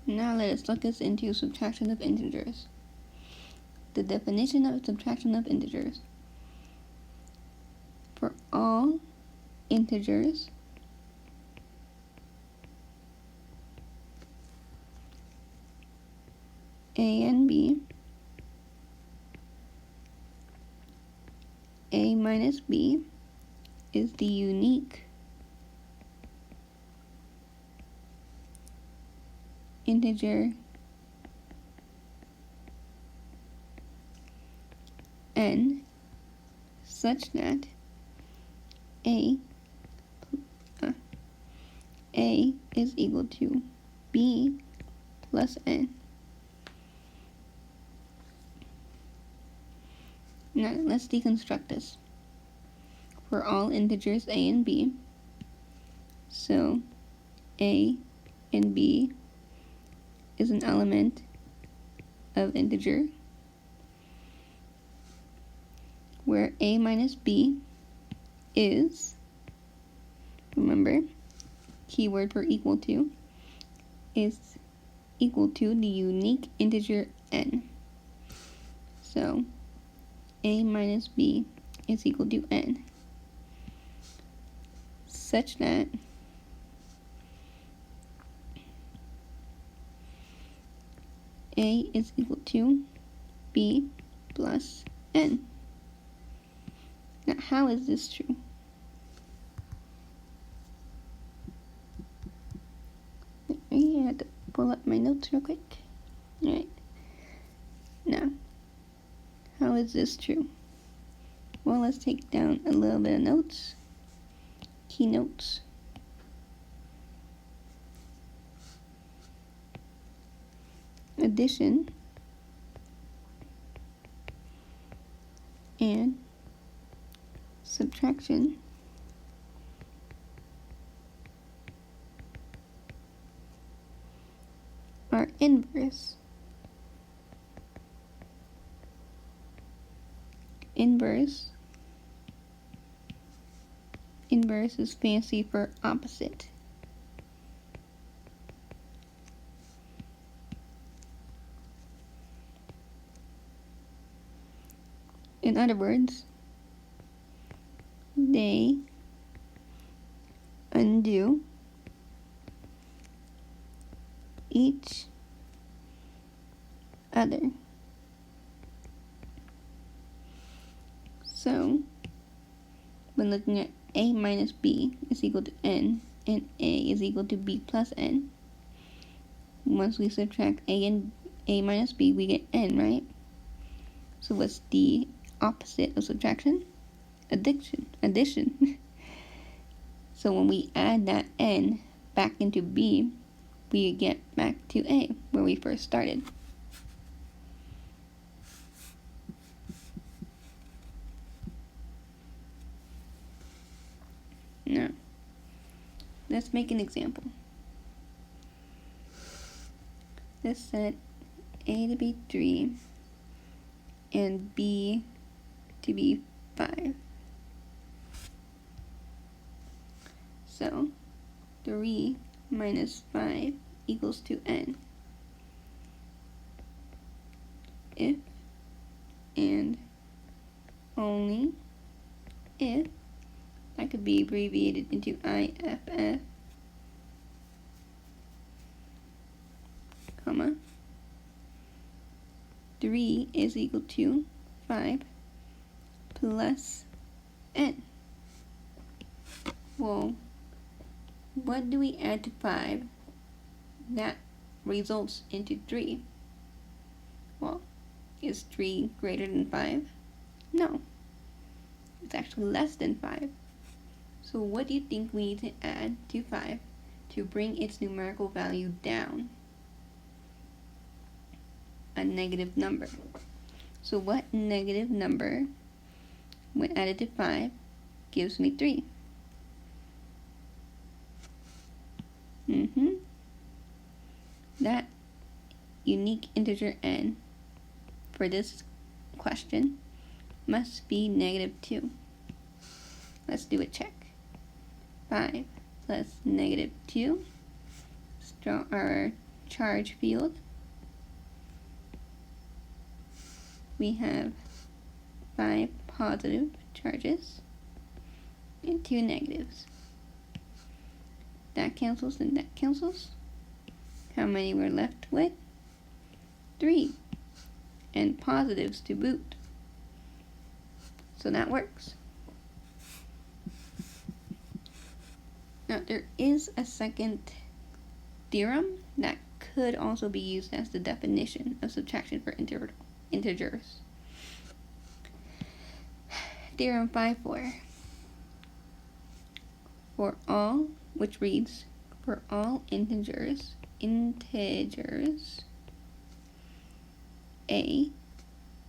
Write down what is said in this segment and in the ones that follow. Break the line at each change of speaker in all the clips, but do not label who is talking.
Now let us look into subtraction of integers. The definition of subtraction of integers. For all integers a and b, a minus b is the unique integer n such that a is equal to b plus n. Now let's deconstruct this. For all integers a and b, so a and b is an element of integer where a minus b is, remember, keyword for equal to, is equal to the unique integer n. So a minus b is equal to n, such that a is equal to b plus n. Now, how is this true? I had to pull up my notes real quick. Alright. Now, how is this true? Well, let's take down a little bit of notes. Key notes. Addition and subtraction are inverse. Inverse is fancy for opposite. In other words, they undo each other. So, when looking at a minus b is equal to n, and a is equal to b plus n, once we subtract a and a minus b, we get n, right? So what's the opposite of subtraction? Addition. So when we add that n back into b, we get back to a, where we first started. Now, let's make an example. Let's set a to be 3 and b to be 5. So, 3 minus 5 equals to n. If and only if, that could be abbreviated into IFF, comma, 3 is equal to 5 plus n. Well, what do we add to 5 that results into 3? Well, is 3 greater than 5? No. It's actually less than 5. So what do you think we need to add to 5 to bring its numerical value down? A negative number. So what negative number, when added to 5, gives me 3? That unique integer n for this question must be negative 2. Let's do a check. 5 plus negative 2. Draw our charge field, we have 5 positive charges and 2 negatives. That cancels and that cancels. How many we're left with? 3. And positives to boot. So that works. Now there is a second theorem that could also be used as the definition of subtraction for integers. Theorem 5.4. For all, which reads, for all integers a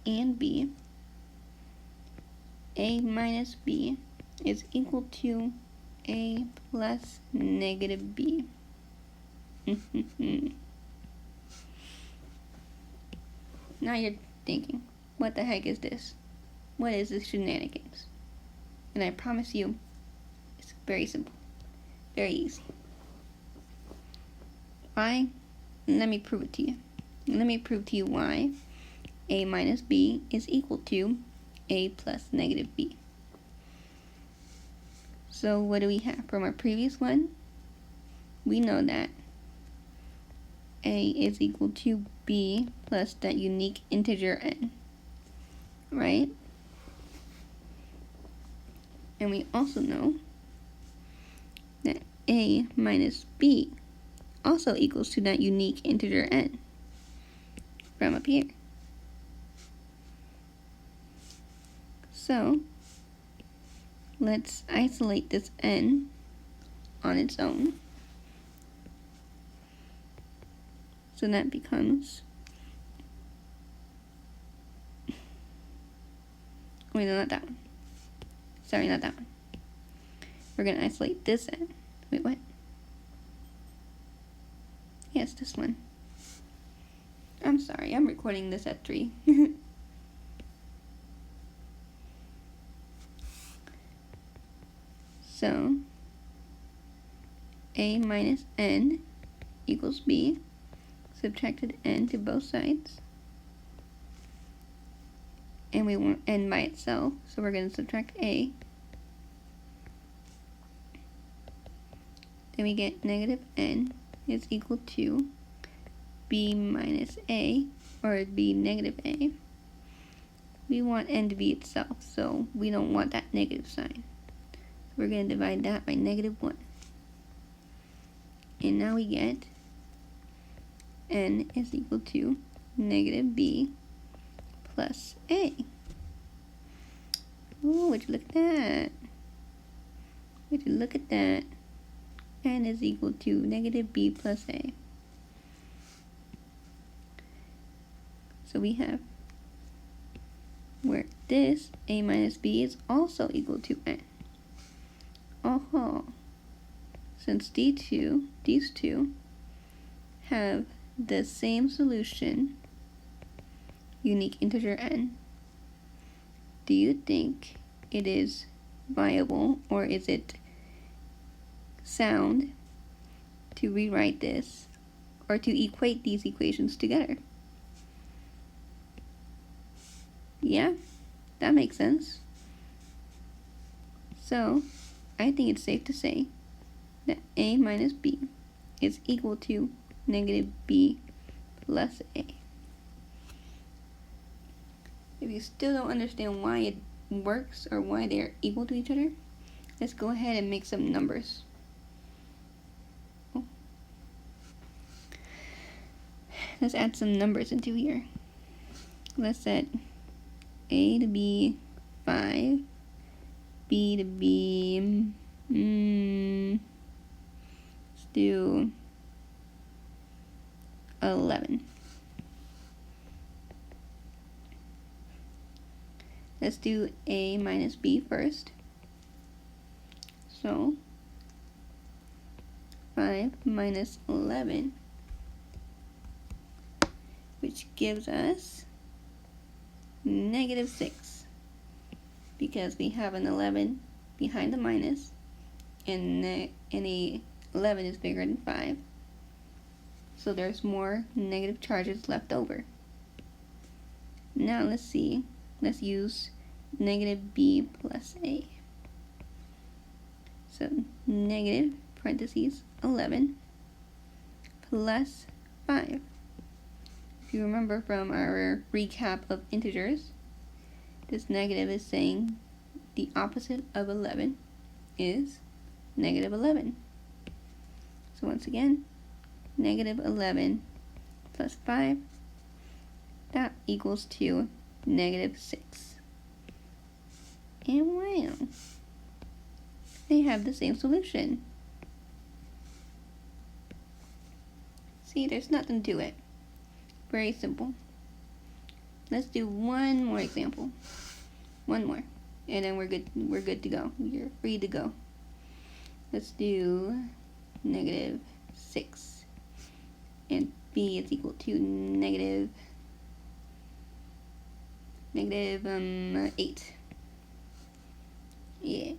and b, a minus b is equal to a plus negative b. Now you're thinking, what the heck is this? What is this shenanigans? And I promise you, it's very simple, very easy. Why? Let me prove it to you. Let me prove to you why a minus b is equal to a plus negative b. So what do we have from our previous one? We know that a is equal to b plus that unique integer n, right? And we also know that a minus b also equals to that unique integer n from up here. So let's isolate this n on its own. So that becomes, wait, no, not that one. Sorry, not that one. We're going to isolate this n. Wait, what? Yes, this one. I'm sorry, I'm recording this at 3. So, a minus n equals b. Subtracted n to both sides. And we want n by itself, so we're going to subtract a. Then we get negative n is equal to b minus a, or b negative a. We want n to be itself, so we don't want that negative sign. So we're going to divide that by negative 1. And now we get n is equal to negative b plus a. Oh, would you look at that? Would you look at that? N is equal to negative b plus a. So we have where this a minus b is also equal to n. Since these two have the same solution, unique integer n, do you think it is viable, or is it sound to rewrite this or to equate these equations together? Yeah, that makes sense. So I think it's safe to say that a minus b is equal to negative b plus a. If you still don't understand why it works or why they're equal to each other, let's go ahead and make some numbers. Let's add some numbers into here. Let's set a to be 5, b to be, let's do 11. Let's do a minus b first. So 5 minus 11, which gives us negative 6, because we have an 11 behind the minus, and a 11 is bigger than 5. so there's more negative charges left over. Now let's see, let's use negative b plus a. So negative parentheses 11 plus 5. If you remember from our recap of integers, this negative is saying the opposite of 11 is negative 11. So once again, negative 11 plus 5, that equals to negative 6. And wow, they have the same solution. See, there's nothing to it. Very simple. Let's do one more example. One more. And then we're good to go. You're free to go. Let's do negative 6. And b is equal to negative 8. Yeah.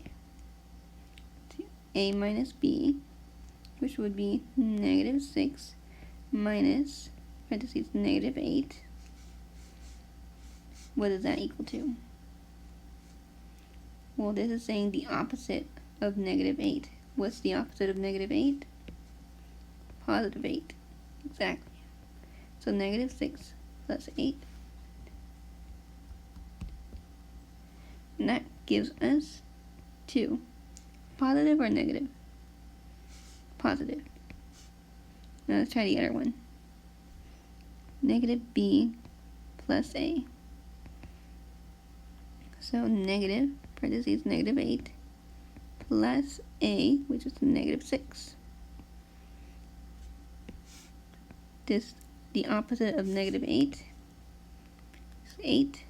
A minus b, which would be negative 6 minus parentheses negative 8. What is that equal to? Well, this is saying the opposite of negative 8. What's the opposite of negative 8? Positive 8. Exactly. So negative 6 plus 8. And that gives us 2. Positive or negative? Positive. Now let's try the other one. Negative b plus a. So negative, parentheses, negative 8, plus a, which is negative 6. The opposite of negative 8 is 8.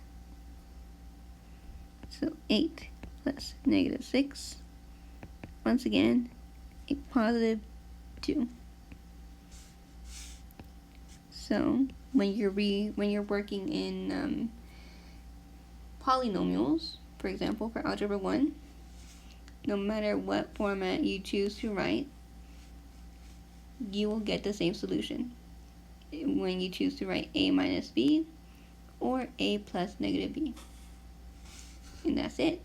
So 8 plus negative 6. Once again, a positive 2. So when you're working in polynomials, for example, for algebra 1, no matter what format you choose to write, you will get the same solution when you choose to write a minus b or a plus negative b. And that's it.